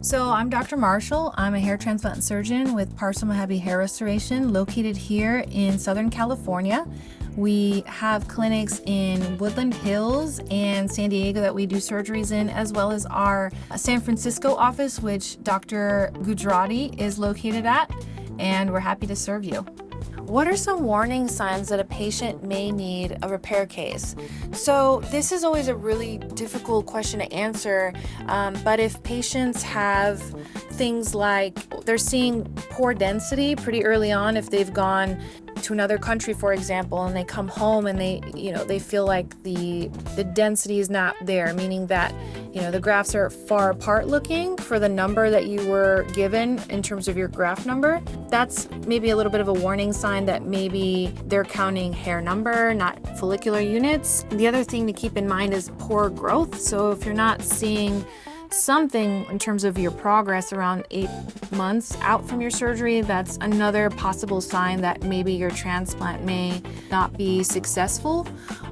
So I'm Dr. Marshall. I'm a hair transplant surgeon with Parsa Mohebi Hair Restoration located here in Southern California. We have clinics in Woodland Hills and San Diego that we do surgeries in, as well as our San Francisco office, which Dr. Gujrati is located at, and we're happy to serve you. What are some warning signs that a patient may need a repair case? So this is always a really difficult question to answer, but if patients have things like they're seeing poor density pretty early on, if they've gone to another country, for example, and they come home and they feel like the density is not there, meaning that the grafts are far apart looking for the number that you were given in terms of your graft number. That's maybe a little bit of a warning sign that maybe they're counting hair number, not follicular units. The other thing to keep in mind is poor growth. So if you're not seeing something in terms of your progress around 8 months out from your surgery, that's another possible sign that maybe your transplant may not be successful.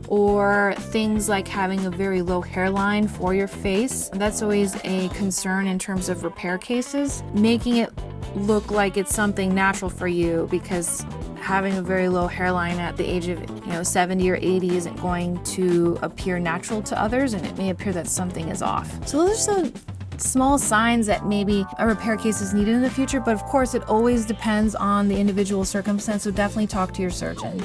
Or things like having a very low hairline for your face. That's always a concern in terms of repair cases. Making it look like it's something natural for you, because having a very low hairline at the age of 70 or 80 isn't going to appear natural to others, and it may appear that something is off. So those are some small signs that maybe a repair case is needed in the future, but of course it always depends on the individual circumstance, so definitely talk to your surgeon.